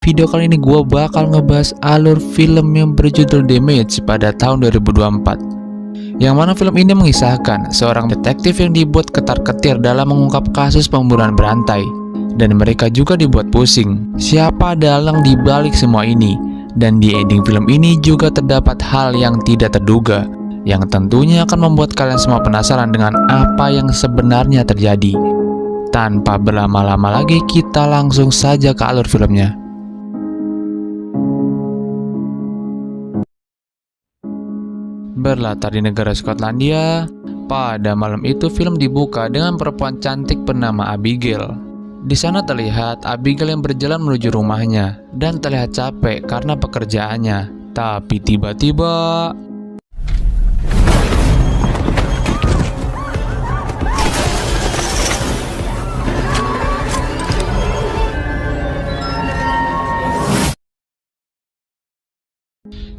video kali ini gue bakal ngebahas alur film yang berjudul Damage pada tahun 2024. Yang mana film ini mengisahkan seorang detektif yang dibuat ketar-ketir dalam mengungkap kasus pembunuhan berantai. Dan mereka juga dibuat pusing siapa dalang di balik semua ini. Dan di ending film ini juga terdapat hal yang tidak terduga, yang tentunya akan membuat kalian semua penasaran dengan apa yang sebenarnya terjadi. Tanpa berlama-lama lagi, kita langsung saja ke alur filmnya. Berlatar di negara Skotlandia, pada malam itu film dibuka dengan perempuan cantik bernama Abigail. Di sana terlihat Abigail yang berjalan menuju rumahnya dan terlihat capek karena pekerjaannya. Tapi tiba-tiba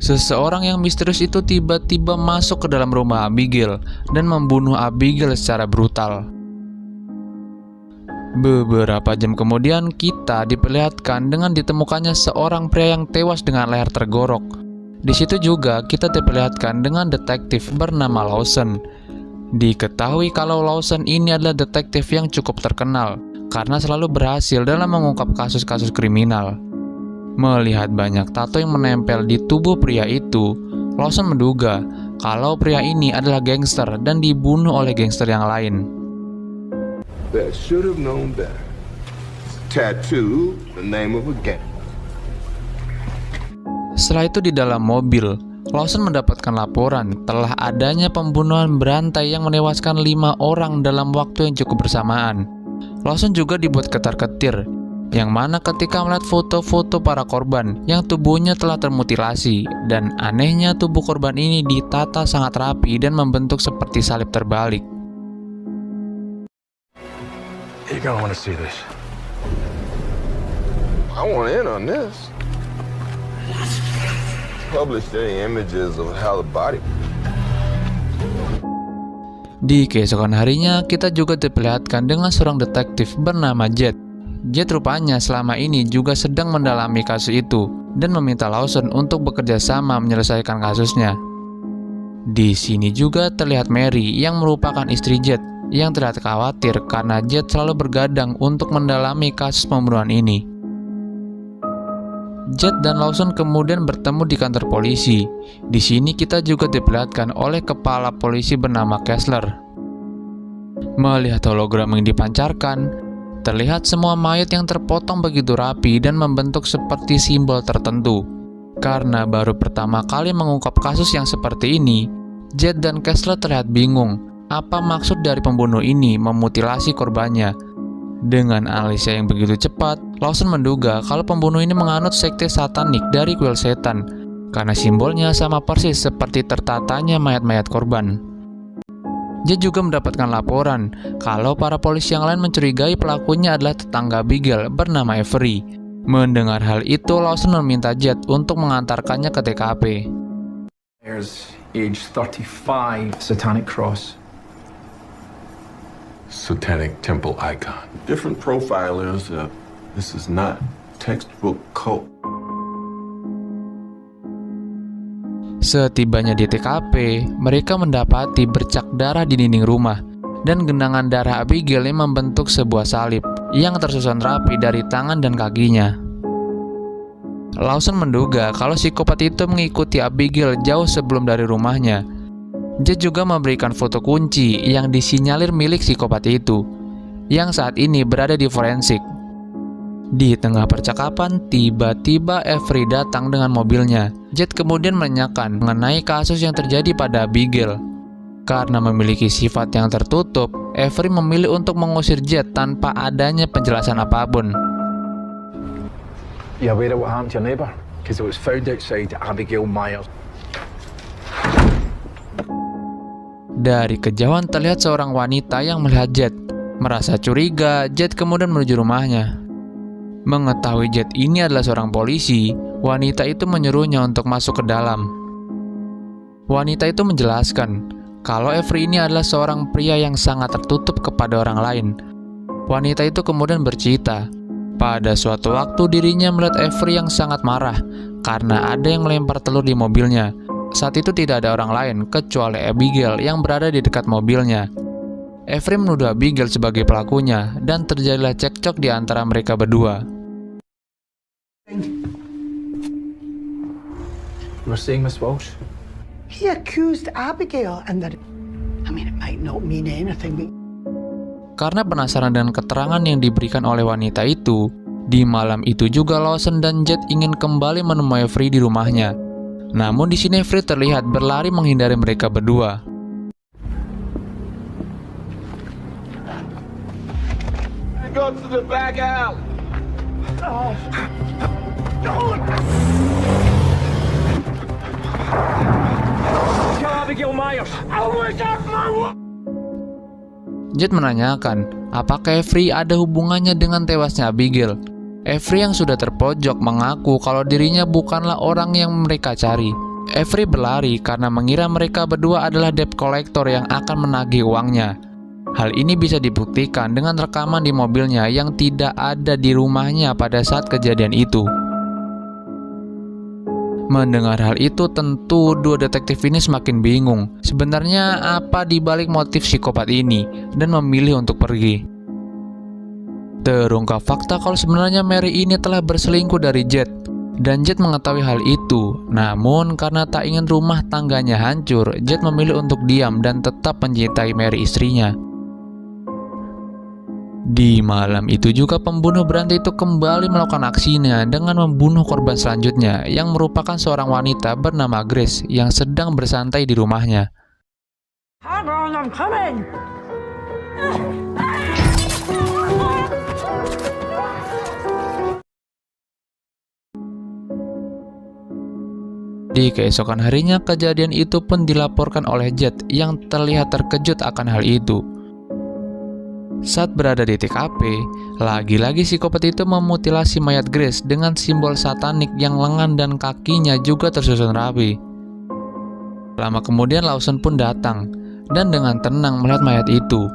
seseorang yang misterius itu tiba-tiba masuk ke dalam rumah Abigail dan membunuh Abigail secara brutal. Beberapa jam kemudian kita diperlihatkan dengan ditemukannya seorang pria yang tewas dengan leher tergorok. Di situ juga kita diperlihatkan dengan detektif bernama Lawson. Diketahui kalau Lawson ini adalah detektif yang cukup terkenal karena selalu berhasil dalam mengungkap kasus-kasus kriminal. Melihat banyak tato yang menempel di tubuh pria itu, Lawson menduga kalau pria ini adalah gangster dan dibunuh oleh gangster yang lain. That should have known better. Tattoo, the name of a gang. Setelah itu di dalam mobil, Lawson mendapatkan laporan telah adanya pembunuhan berantai yang menewaskan 5 orang dalam waktu yang cukup bersamaan. Lawson juga dibuat ketar-ketir, yang mana ketika melihat foto-foto para korban yang tubuhnya telah termutilasi, dan anehnya tubuh korban ini ditata sangat rapi dan membentuk seperti salib terbalik. You're gonna want to see this. I want in on this. Published any images of how the body. Di keesokan harinya, kita juga diperlihatkan dengan seorang detektif bernama Jet. Jet rupanya selama ini juga sedang mendalami kasus itu dan meminta Lawson untuk bekerja sama menyelesaikan kasusnya. Di sini juga terlihat Mary yang merupakan istri Jet yang terlihat khawatir karena Jet selalu bergadang untuk mendalami kasus pembunuhan ini. Jet dan Lawson kemudian bertemu di kantor polisi. Di sini kita juga diperlihatkan oleh kepala polisi bernama Kessler. Melihat hologram yang dipancarkan, terlihat semua mayat yang terpotong begitu rapi dan membentuk seperti simbol tertentu. Karena baru pertama kali mengungkap kasus yang seperti ini, Jet dan Kessler terlihat bingung apa maksud dari pembunuh ini memutilasi korbannya. Dengan analisa yang begitu cepat, Lawson menduga kalau pembunuh ini menganut sekte satanik dari kuil setan, karena simbolnya sama persis seperti tertatanya mayat-mayat korban. Dia juga mendapatkan laporan kalau para polisi yang lain mencurigai pelakunya adalah tetangga Abigail bernama Avery. Mendengar hal itu, Lawson meminta Jet untuk mengantarkannya ke TKP. There's age 35 satanic cross. Satanic temple icon. Different profilers. This is not textbook cult. Setibanya di TKP, mereka mendapati bercak darah di dinding rumah dan genangan darah Abigail yang membentuk sebuah salib yang tersusun rapi dari tangan dan kakinya. Lawson menduga kalau psikopat itu mengikuti Abigail jauh sebelum dari rumahnya. Dia juga memberikan foto kunci yang disinyalir milik psikopat itu, yang saat ini berada di forensik. Di tengah percakapan, tiba-tiba Avery datang dengan mobilnya. Jet kemudian menanyakan mengenai kasus yang terjadi pada Abigail. Karena memiliki sifat yang tertutup, Avery memilih untuk mengusir Jet tanpa adanya penjelasan apapun. You aware of what happened to your neighbour? Because it was found outside Abigail Myers. Dari kejauhan terlihat seorang wanita yang melihat Jet. Merasa curiga, Jet kemudian menuju rumahnya. Mengetahui Jet ini adalah seorang polisi, wanita itu menyuruhnya untuk masuk ke dalam. Wanita itu menjelaskan kalau Avery ini adalah seorang pria yang sangat tertutup kepada orang lain. Wanita itu kemudian bercerita Pada suatu waktu dirinya melihat Avery yang sangat marah karena ada yang melempar telur di mobilnya. Saat itu tidak ada orang lain kecuali Abigail yang berada di dekat mobilnya. Avery menuduh Abigail sebagai pelakunya dan terjadilah cekcok di antara mereka berdua. You were saying, Miss Walsh? He accused Abigail and that, I mean, it might not mean anything, but Karena penasaran dengan keterangan yang diberikan oleh wanita itu, di malam itu juga Lawson dan Jed ingin kembali menemui Avery di rumahnya. Namun di sini Avery terlihat berlari menghindari mereka berdua. Go to the back out. Kill Abigail Myers! Jed menanyakan apakah Avery ada hubungannya dengan tewasnya Abigail. Avery yang sudah terpojok mengaku kalau dirinya bukanlah orang yang mereka cari. Avery berlari karena mengira mereka berdua adalah debt collector yang akan menagih uangnya. Hal ini bisa dibuktikan dengan rekaman di mobilnya yang tidak ada di rumahnya pada saat kejadian itu. Mendengar hal itu, tentu dua detektif ini semakin bingung. Sebenarnya apa dibalik motif psikopat ini dan memilih untuk pergi. Terungkap fakta kalau sebenarnya Mary ini telah berselingkuh dari Jed, dan Jed mengetahui hal itu. Namun karena tak ingin rumah tangganya hancur, Jed memilih untuk diam dan tetap mencintai Mary istrinya. Di malam itu juga pembunuh berantai itu kembali melakukan aksinya dengan membunuh korban selanjutnya yang merupakan seorang wanita bernama Grace yang sedang bersantai di rumahnya. hang on, I'm coming. Di keesokan harinya, kejadian itu pun dilaporkan oleh Jed yang terlihat terkejut akan hal itu. Saat berada di TKP, lagi-lagi psikopat itu memutilasi mayat Grace dengan simbol satanik yang lengan dan kakinya juga tersusun rapi. Lama kemudian Lawson pun datang dan dengan tenang melihat mayat itu.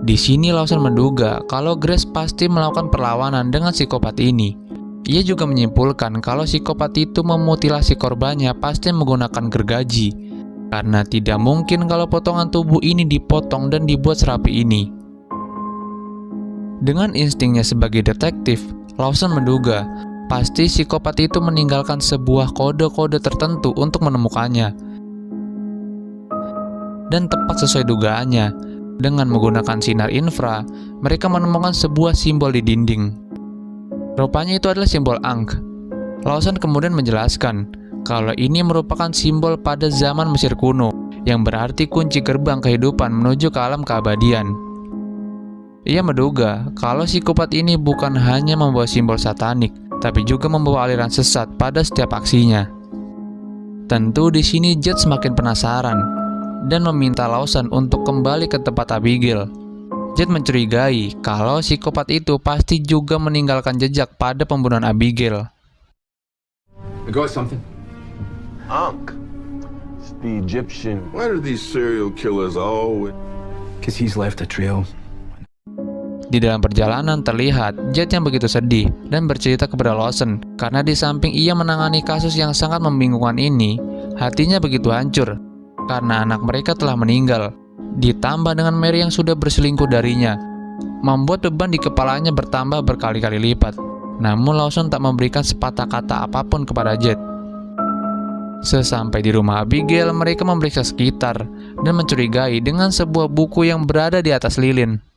Di sini Lawson menduga kalau Grace pasti melakukan perlawanan dengan psikopat ini. Ia juga menyimpulkan kalau psikopat itu memutilasi korbannya pasti menggunakan gergaji, karena tidak mungkin kalau potongan tubuh ini dipotong dan dibuat serapi ini. Dengan instingnya sebagai detektif, Lawson menduga pasti psikopat itu meninggalkan sebuah kode-kode tertentu untuk menemukannya. Dan tepat sesuai dugaannya, dengan menggunakan sinar infra, mereka menemukan sebuah simbol di dinding. Rupanya itu adalah simbol Ankh. Lawson kemudian menjelaskan kalau ini merupakan simbol pada zaman Mesir kuno, yang berarti kunci gerbang kehidupan menuju ke alam keabadian. Ia menduga kalau psikopat ini bukan hanya membawa simbol satanik, tapi juga membawa aliran sesat pada setiap aksinya. Tentu di sini Jed semakin penasaran dan meminta Lawson untuk kembali ke tempat Abigail. Jed mencurigai kalau psikopat itu pasti juga meninggalkan jejak pada pembunuhan Abigail. I got something. Ankh. It's the Egyptian. Why do these serial killers always... Because he's left a trail. Di dalam perjalanan terlihat Jed yang begitu sedih dan bercerita kepada Lawson karena di samping ia menangani kasus yang sangat membingungkan ini, hatinya begitu hancur karena anak mereka telah meninggal, ditambah dengan Mary yang sudah berselingkuh darinya, membuat beban di kepalanya bertambah berkali-kali lipat. Namun Lawson tak memberikan sepatah kata apapun kepada Jed. Sesampai di rumah Abigail, mereka memeriksa sekitar dan mencurigai dengan sebuah buku yang berada di atas lilin.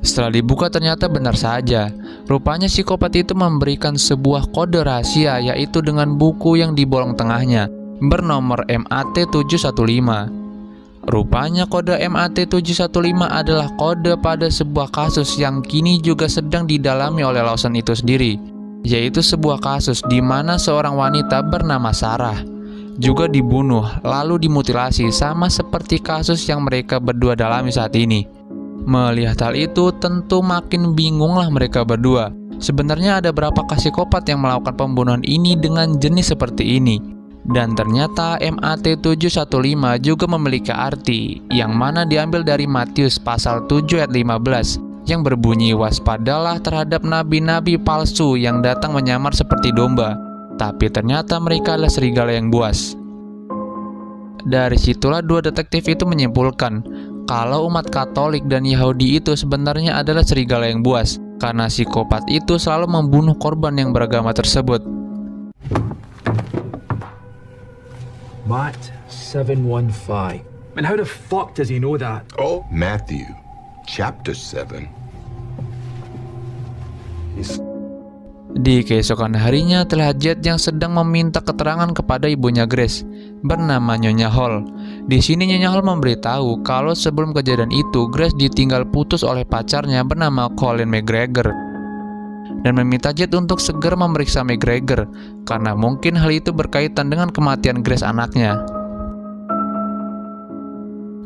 Setelah dibuka ternyata benar saja. Rupanya psikopat itu memberikan sebuah kode rahasia, yaitu dengan buku yang di bolong tengahnya bernomor MAT715. Rupanya kode MAT715 adalah kode pada sebuah kasus yang kini juga sedang didalami oleh Lawson itu sendiri, yaitu sebuah kasus di mana seorang wanita bernama Sarah juga dibunuh lalu dimutilasi sama seperti kasus yang mereka berdua dalami saat ini. Melihat hal itu, tentu makin bingunglah mereka berdua. Sebenarnya ada berapakah psikopat yang melakukan pembunuhan ini dengan jenis seperti ini? Dan ternyata MAT715 juga memiliki arti yang mana diambil dari Matius pasal 7 ayat 15 yang berbunyi, waspadalah terhadap nabi-nabi palsu yang datang menyamar seperti domba, tapi ternyata mereka adalah serigala yang buas. Dari situlah dua detektif itu menyimpulkan kalau umat Katolik dan Yahudi itu sebenarnya adalah serigala yang buas, karena psikopat itu selalu membunuh korban yang beragama tersebut. Matt 715. And how the fuck does he know that? Oh, Matthew, chapter 7. Di keesokan harinya terlihat Jed yang sedang meminta keterangan kepada ibunya Grace, bernama Nyonya Hall. Di sini Nyonya Hall memberitahu kalau sebelum kejadian itu Grace ditinggal putus oleh pacarnya bernama Colin McGregor, dan meminta Jed untuk segera memeriksa McGregor karena mungkin hal itu berkaitan dengan kematian Grace anaknya.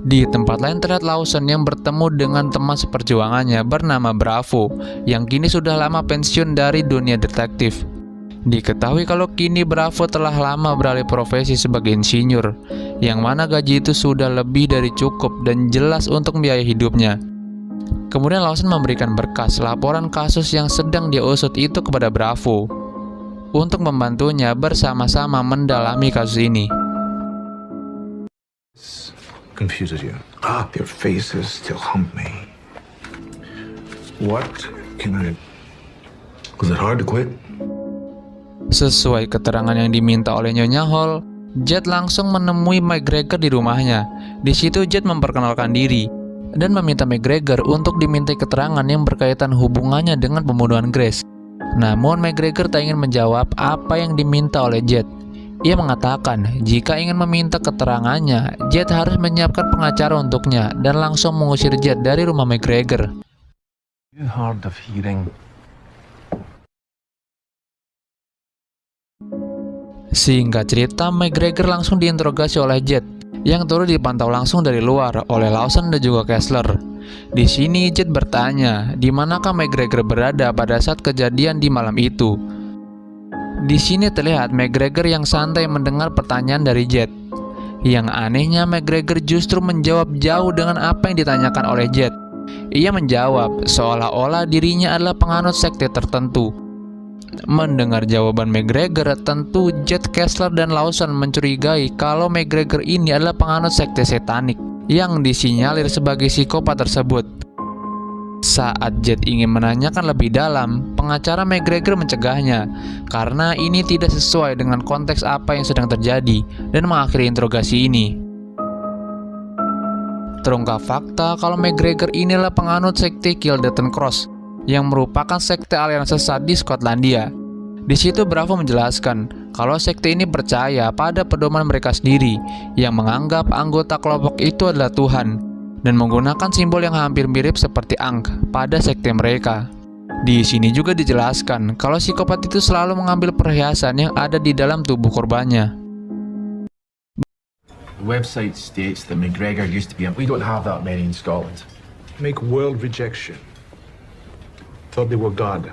Di tempat lain terlihat Lawson yang bertemu dengan teman seperjuangannya bernama Bravo yang kini sudah lama pensiun dari dunia detektif. Diketahui kalau kini Bravo telah lama beralih profesi sebagai insinyur, yang mana gaji itu sudah lebih dari cukup dan jelas untuk biaya hidupnya. Kemudian Lawson memberikan berkas laporan kasus yang sedang dia usut itu kepada Bravo untuk membantunya bersama-sama mendalami kasus ini. Confuses you. Their faces still haunt me. What can I... Was it hard to quit? Sesuai keterangan yang diminta oleh Nyonya Hall, Jed langsung menemui McGregor di rumahnya. Di situ Jed memperkenalkan diri dan meminta McGregor untuk dimintai keterangan yang berkaitan hubungannya dengan pembunuhan Grace. Namun McGregor tak ingin menjawab apa yang diminta oleh Jed. Ia mengatakan jika ingin meminta keterangannya, Jed harus menyiapkan pengacara untuknya dan langsung mengusir Jed dari rumah McGregor. Hard of hearing. Singkat cerita, McGregor langsung diinterogasi oleh Jed yang turut dipantau langsung dari luar oleh Lawson dan juga Kessler. Di sini Jed bertanya di manakah McGregor berada pada saat kejadian di malam itu. Di sini terlihat McGregor yang santai mendengar pertanyaan dari Jed. Yang anehnya McGregor justru menjawab jauh dengan apa yang ditanyakan oleh Jed. Ia menjawab seolah-olah dirinya adalah penganut sekte tertentu. Mendengar jawaban McGregor, tentu Jed, Kessler, dan Lawson mencurigai kalau McGregor ini adalah penganut sekte satanik yang disinyalir sebagai psikopat tersebut. Saat Jed ingin menanyakan lebih dalam, pengacara McGregor mencegahnya karena ini tidak sesuai dengan konteks apa yang sedang terjadi dan mengakhiri interogasi ini. Terungkap fakta kalau McGregor inilah penganut sekte Kildeton Cross yang merupakan sekte aliran sesat di Skotlandia. Di situ Bravo menjelaskan kalau sekte ini percaya pada pedoman mereka sendiri yang menganggap anggota kelompok itu adalah Tuhan dan menggunakan simbol yang hampir mirip seperti Ankh pada sekte mereka. Di sini juga dijelaskan kalau psikopat itu selalu mengambil perhiasan yang ada di dalam tubuh korbannya. The website states that McGregor used to be a... We don't have that many in Scotland. Make world rejection. Thought they were God.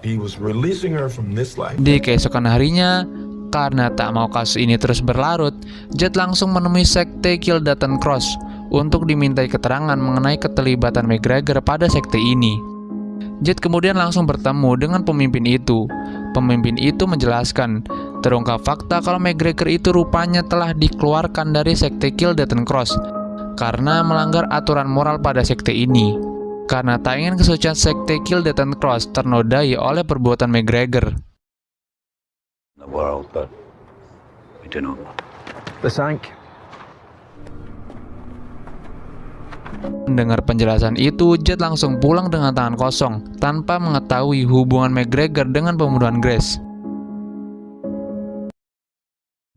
He was releasing her from this life. Di keesokan harinya, karena tak mau kasus ini terus berlarut, Jed langsung menemui sekte Kildeton Cross untuk dimintai keterangan mengenai keterlibatan McGregor pada sekte ini. Jed kemudian langsung bertemu dengan pemimpin itu. Pemimpin itu menjelaskan, terungkap fakta kalau McGregor itu rupanya telah dikeluarkan dari sekte Kildeton Cross karena melanggar aturan moral pada sekte ini, karena tak ingin kesucian sekte Kildeton Cross ternodai oleh perbuatan McGregor. The world, but we do not. The Sank. Mendengar penjelasan itu, Jed langsung pulang dengan tangan kosong tanpa mengetahui hubungan McGregor dengan pembunuhan Grace.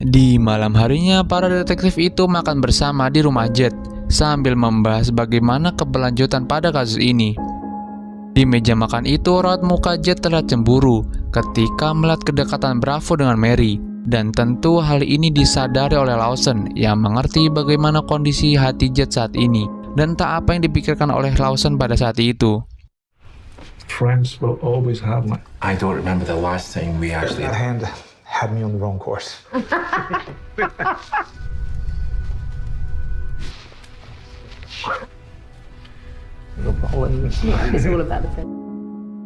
Di malam harinya, para detektif itu makan bersama di rumah Jed sambil membahas bagaimana keberlanjutan pada kasus ini. Di meja makan itu, raut muka Jed terlihat cemburu ketika melihat kedekatan Bravo dengan Mary, dan tentu hal ini disadari oleh Lawson yang mengerti bagaimana kondisi hati Jed saat ini dan tak apa yang dipikirkan oleh Lawson pada saat itu. Friends will always have my... I don't remember the last time we actually... That hand had me on the wrong course. No problem. It's all about the film.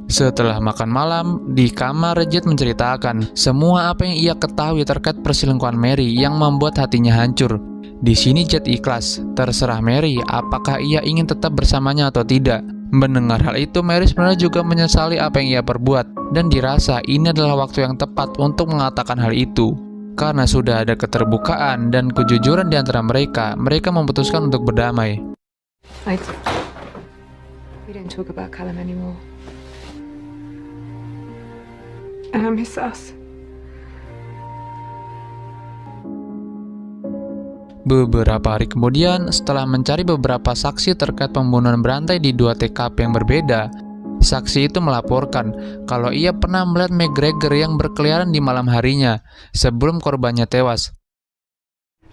Setelah makan malam, di kamar Jet menceritakan semua apa yang ia ketahui terkait perselingkuhan Mary yang membuat hatinya hancur. Di sini Jet ikhlas, terserah Mary apakah ia ingin tetap bersamanya atau tidak. Mendengar hal itu, Mary sebenarnya juga menyesali apa yang ia perbuat dan dirasa ini adalah waktu yang tepat untuk mengatakan hal itu. Karena sudah ada keterbukaan dan kejujuran di antara mereka, mereka memutuskan untuk berdamai. We don't talk about Callum anymore. And I miss us. Beberapa hari kemudian, setelah mencari beberapa saksi terkait pembunuhan berantai di 2 TKP yang berbeda, saksi itu melaporkan kalau ia pernah melihat McGregor yang berkeliaran di malam harinya sebelum korbannya tewas.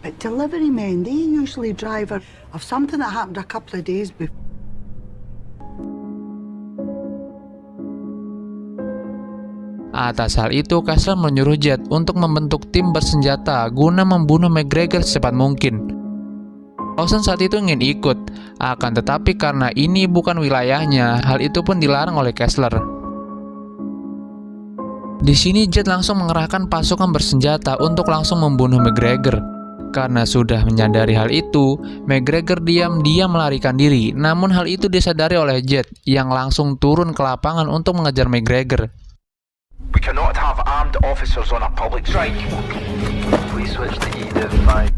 But delivery men, they usually drive of something that happened a couple of days before. Atas hal itu, Kessler menyuruh Jet untuk membentuk tim bersenjata guna membunuh McGregor secepat mungkin. Lawson saat itu ingin ikut, akan tetapi karena ini bukan wilayahnya, hal itu pun dilarang oleh Kessler. Di sini Jet langsung mengerahkan pasukan bersenjata untuk langsung membunuh McGregor. Karena sudah menyadari hal itu, McGregor diam-diam melarikan diri, namun hal itu disadari oleh Jet yang langsung turun ke lapangan untuk mengejar McGregor. We cannot have armed officers on a public strike. Please switch to E-5.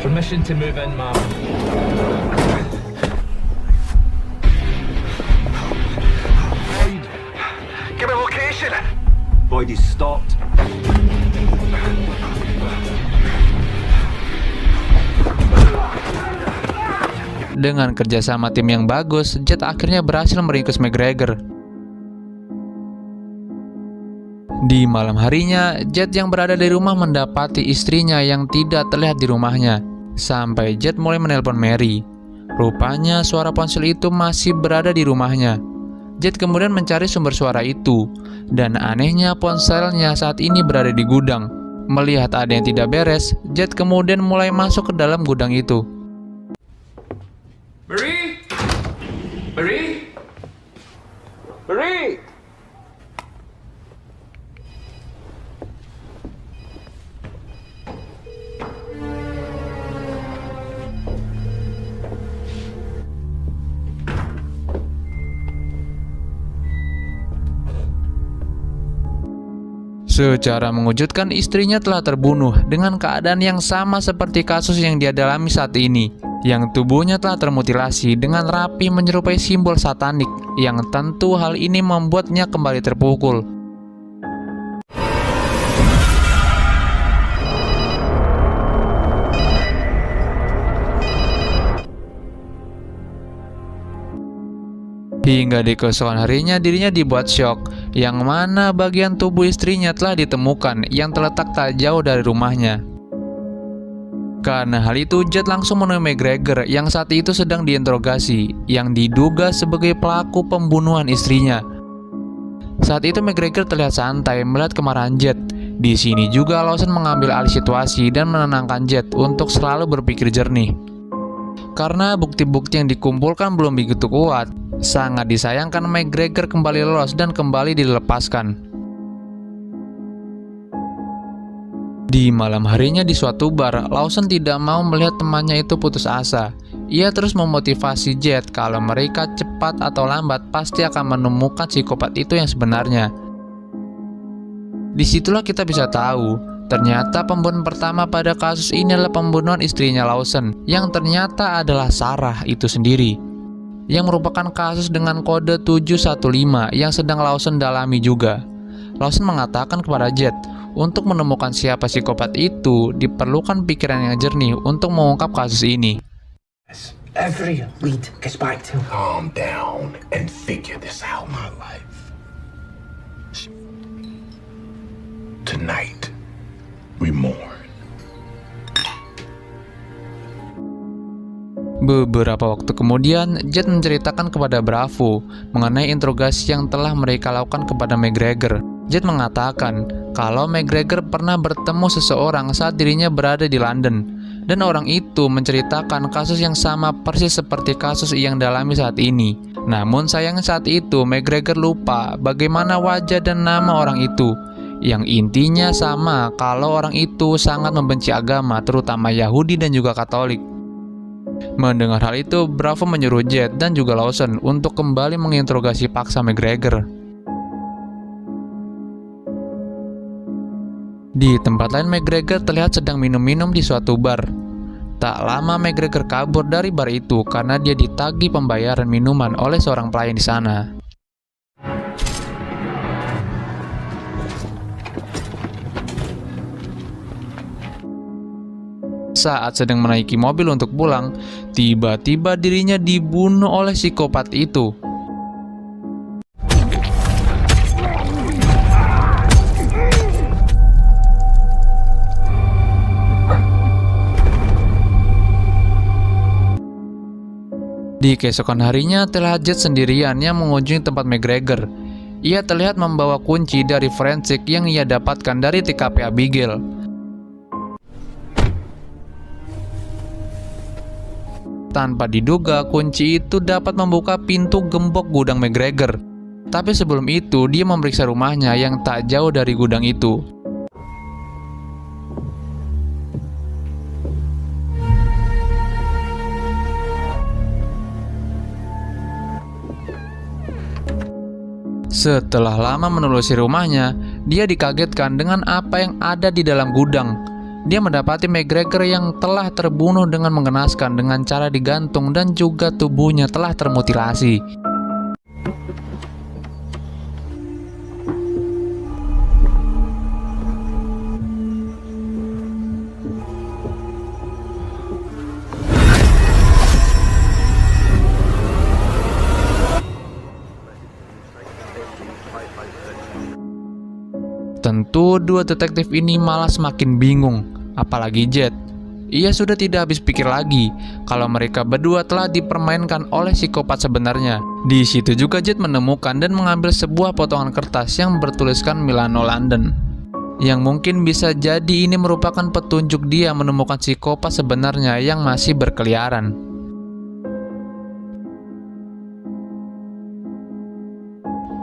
Permission to move in, ma'am. Boyd! Give me location! Boyd is stopped. Dengan kerjasama tim yang bagus, Jet akhirnya berhasil meringkus McGregor. Di malam harinya, Jet yang berada di rumah mendapati istrinya yang tidak terlihat di rumahnya. Sampai Jet mulai menelpon Mary. Rupanya suara ponsel itu masih berada di rumahnya. Jet kemudian mencari sumber suara itu, dan anehnya ponselnya saat ini berada di gudang. Melihat ada yang tidak beres, Jet kemudian mulai masuk ke dalam gudang itu. Marie? Marie? Marie? Secara mengejutkan, istrinya telah terbunuh dengan keadaan yang sama seperti kasus yang dia dalami saat ini, yang tubuhnya telah termutilasi dengan rapi menyerupai simbol satanik, yang tentu hal ini membuatnya kembali terpukul. Hingga di keesokan harinya dirinya dibuat syok, yang mana bagian tubuh istrinya telah ditemukan yang terletak tak jauh dari rumahnya. Karena hal itu, Jet langsung menemui McGregor yang saat itu sedang diinterogasi, yang diduga sebagai pelaku pembunuhan istrinya. Saat itu McGregor terlihat santai melihat kemarahan Jet. Di sini juga Lawson mengambil alih situasi dan menenangkan Jet untuk selalu berpikir jernih. Karena bukti-bukti yang dikumpulkan belum begitu kuat, sangat disayangkan McGregor kembali lolos dan kembali dilepaskan. Di malam harinya di suatu bar, Lawson tidak mau melihat temannya itu putus asa. Ia terus memotivasi Jet kalau mereka cepat atau lambat pasti akan menemukan psikopat itu yang sebenarnya. Disitulah kita bisa tahu, ternyata pembunuhan pertama pada kasus ini adalah pembunuhan istrinya Lawson, yang ternyata adalah Sarah itu sendiri, yang merupakan kasus dengan kode 715 yang sedang Lawson dalami juga. Lawson mengatakan kepada Jet, untuk menemukan siapa psikopat itu, diperlukan pikiran yang jernih untuk mengungkap kasus ini. Every lead gets back to him. Calm down and figure this out, my life. Tonight, we mourn. Beberapa waktu kemudian, Jet menceritakan kepada Bravo mengenai interogasi yang telah mereka lakukan kepada McGregor. Jet mengatakan kalau McGregor pernah bertemu seseorang saat dirinya berada di London, dan orang itu menceritakan kasus yang sama persis seperti kasus yang dialami saat ini. Namun sayangnya saat itu McGregor lupa bagaimana wajah dan nama orang itu, yang intinya sama kalau orang itu sangat membenci agama, terutama Yahudi dan juga Katolik. Mendengar hal itu, Bravo menyuruh Jet dan juga Lawson untuk kembali menginterogasi paksa McGregor. Di tempat lain, McGregor terlihat sedang minum-minum di suatu bar. Tak lama McGregor kabur dari bar itu karena dia ditagih pembayaran minuman oleh seorang pelayan di sana. Saat sedang menaiki mobil untuk pulang, tiba-tiba dirinya dibunuh oleh psikopat itu. Di keesokan harinya, terlihat Jet sendirian yang mengunjungi tempat McGregor. Ia terlihat membawa kunci dari forensik yang ia dapatkan dari TKP Abigail. Tanpa diduga, kunci itu dapat membuka pintu gembok gudang McGregor. Tapi sebelum itu, dia memeriksa rumahnya yang tak jauh dari gudang itu. Setelah lama menelusuri rumahnya, dia dikagetkan dengan apa yang ada di dalam gudang. Dia mendapati McGregor yang telah terbunuh dengan mengenaskan dengan cara digantung dan juga tubuhnya telah termutilasi. Tentu dua detektif ini malah semakin bingung, apalagi Jet. Ia sudah tidak habis pikir lagi kalau mereka berdua telah dipermainkan oleh psikopat sebenarnya. Di situ juga Jet menemukan dan mengambil sebuah potongan kertas yang bertuliskan Milano London, yang mungkin bisa jadi ini merupakan petunjuk dia menemukan psikopat sebenarnya yang masih berkeliaran.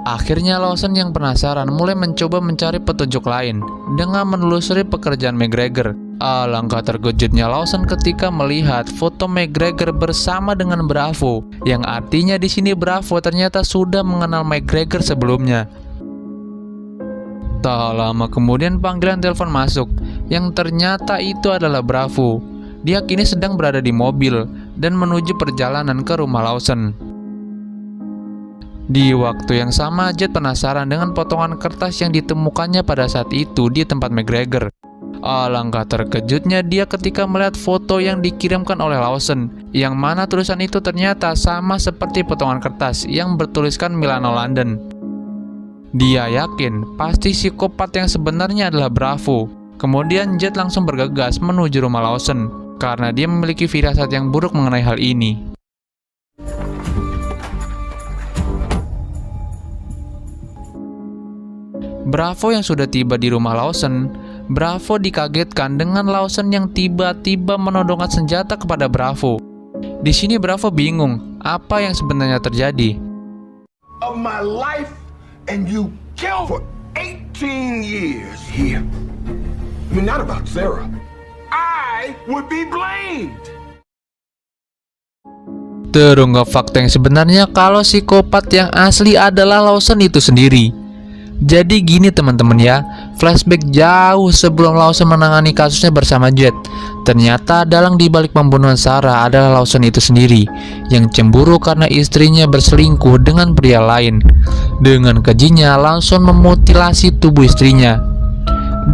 Akhirnya Lawson yang penasaran mulai mencoba mencari petunjuk lain dengan menelusuri pekerjaan McGregor. Alangkah terkejutnya Lawson ketika melihat foto McGregor bersama dengan Bravo, yang artinya di sini Bravo ternyata sudah mengenal McGregor sebelumnya. Tak lama kemudian panggilan telepon masuk, yang ternyata itu adalah Bravo. Dia kini sedang berada di mobil dan menuju perjalanan ke rumah Lawson. Di waktu yang sama, Jet penasaran dengan potongan kertas yang ditemukannya pada saat itu di tempat McGregor. Alangkah terkejutnya dia ketika melihat foto yang dikirimkan oleh Lawson, yang mana tulisan itu ternyata sama seperti potongan kertas yang bertuliskan Milano London. Dia yakin pasti psikopat yang sebenarnya adalah Bravo. Kemudian Jet langsung bergegas menuju rumah Lawson karena dia memiliki firasat yang buruk mengenai hal ini. Bravo yang sudah tiba di rumah Lawson, Bravo dikagetkan dengan Lawson yang tiba-tiba menodongkan senjata kepada Bravo. Di sini Bravo bingung apa yang sebenarnya terjadi. Of my life and you killed for 18 years here. I mean, not about Sarah. I would be blamed. Terungkap fakta yang sebenarnya kalau psikopat yang asli adalah Lawson itu sendiri. Jadi gini teman-teman ya, flashback jauh sebelum Lawson menangani kasusnya bersama Jet. Ternyata dalang dibalik pembunuhan Sarah adalah Lawson itu sendiri, yang cemburu karena istrinya berselingkuh dengan pria lain. Dengan kejinya, Lawson memutilasi tubuh istrinya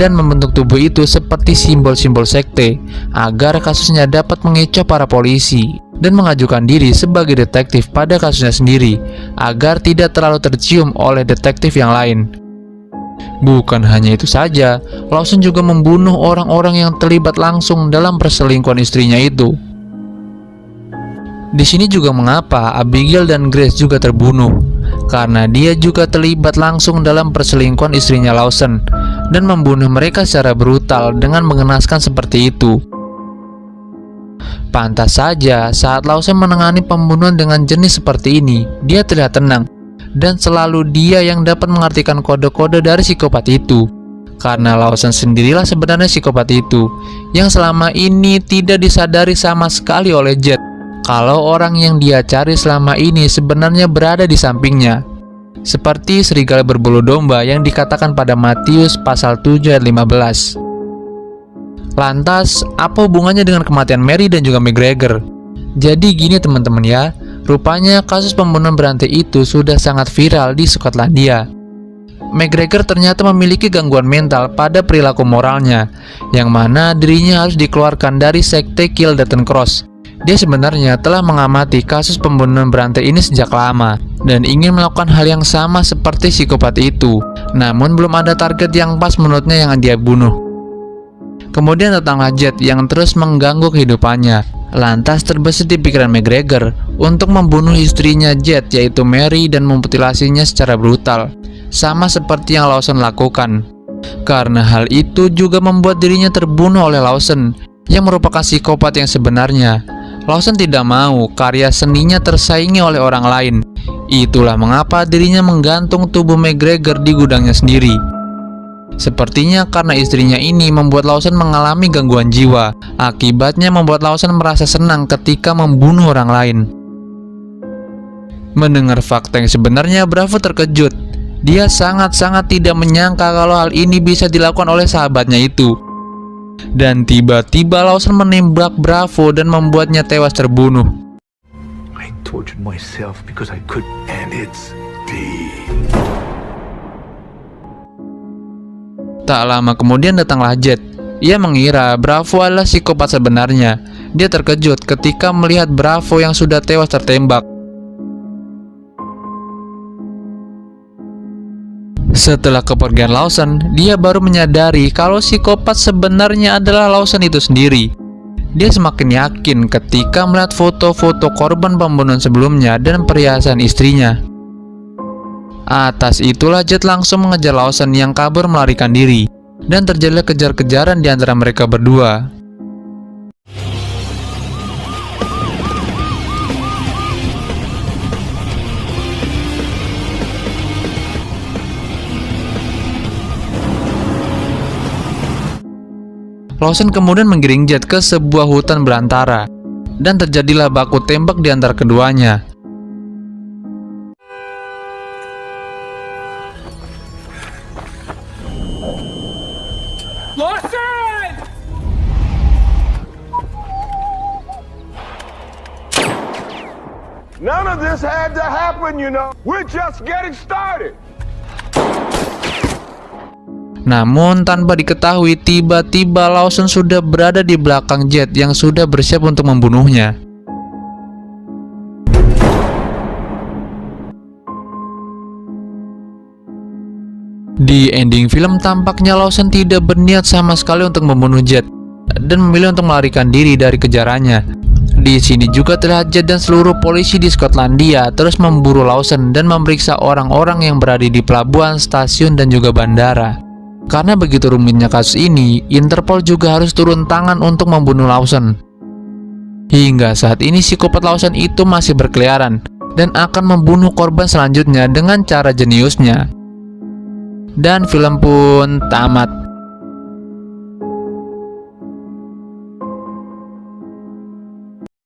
dan membentuk tubuh itu seperti simbol-simbol sekte agar kasusnya dapat mengecoh para polisi, dan mengajukan diri sebagai detektif pada kasusnya sendiri agar tidak terlalu tercium oleh detektif yang lain. Bukan hanya itu saja, Lawson juga membunuh orang-orang yang terlibat langsung dalam perselingkuhan istrinya itu. Di sini juga mengapa Abigail dan Grace juga terbunuh, karena dia juga terlibat langsung dalam perselingkuhan istrinya Lawson dan membunuh mereka secara brutal dengan mengenaskan seperti itu. Pantas saja saat Lawson menangani pembunuhan dengan jenis seperti ini, dia terlihat tenang, dan selalu dia yang dapat mengartikan kode-kode dari psikopat itu. Karena Lawson sendirilah sebenarnya psikopat itu, yang selama ini tidak disadari sama sekali oleh Jet, kalau orang yang dia cari selama ini sebenarnya berada di sampingnya. Seperti serigala berbulu domba yang dikatakan pada Matius pasal 7 ayat 15. Lantas, apa hubungannya dengan kematian Mary dan juga McGregor? Jadi gini teman-teman ya, rupanya kasus pembunuhan berantai itu sudah sangat viral di Skotlandia. McGregor ternyata memiliki gangguan mental pada perilaku moralnya, yang mana dirinya harus dikeluarkan dari sekte Kilderton Cross. Dia sebenarnya telah mengamati kasus pembunuhan berantai ini sejak lama, dan ingin melakukan hal yang sama seperti psikopat itu, namun belum ada target yang pas menurutnya yang dia bunuh. Kemudian datanglah Jet yang terus mengganggu kehidupannya. Lantas terbesit di pikiran McGregor untuk membunuh istrinya Jet, yaitu Mary, dan memutilasinya secara brutal, sama seperti yang Lawson lakukan. Karena hal itu juga membuat dirinya terbunuh oleh Lawson, yang merupakan psikopat yang sebenarnya. Lawson tidak mau karya seninya tersaingi oleh orang lain. Itulah mengapa dirinya menggantung tubuh McGregor di gudangnya sendiri. Sepertinya karena istrinya ini membuat Lawson mengalami gangguan jiwa. Akibatnya membuat Lawson merasa senang ketika membunuh orang lain. Mendengar fakta yang sebenarnya, Bravo terkejut. Dia sangat-sangat tidak menyangka kalau hal ini bisa dilakukan oleh sahabatnya itu. Dan tiba-tiba Lawson menembak Bravo dan membuatnya tewas terbunuh. I tortured myself because I could, and it's deep. Tak lama kemudian datanglah Jet. Ia mengira Bravo adalah psikopat sebenarnya. Dia terkejut ketika melihat Bravo yang sudah tewas tertembak. Setelah kepergian Lawson, dia baru menyadari kalau psikopat sebenarnya adalah Lawson itu sendiri. Dia semakin yakin ketika melihat foto-foto korban pembunuhan sebelumnya dan perhiasan istrinya. Atas itulah Jet langsung mengejar Lawson yang kabur melarikan diri, dan terjadilah kejar-kejaran di antara mereka berdua. Lawson kemudian menggiring Jet ke sebuah hutan belantara, dan terjadilah baku tembak di antara keduanya. Lawson! None of this had to happen, you know. We're just getting started. Namun tanpa diketahui, tiba-tiba Lawson sudah berada di belakang Jet yang sudah bersiap untuk membunuhnya. Di ending film tampaknya Lawson tidak berniat sama sekali untuk membunuh Jet dan memilih untuk melarikan diri dari kejarannya. Di sini juga terlihat Jet dan seluruh polisi di Skotlandia terus memburu Lawson dan memeriksa orang-orang yang berada di pelabuhan, stasiun, dan juga bandara. Karena begitu rumitnya kasus ini, Interpol juga harus turun tangan untuk membunuh Lawson. Hingga saat ini psikopat Lawson itu masih berkeliaran dan akan membunuh korban selanjutnya dengan cara jeniusnya. Dan film pun tamat.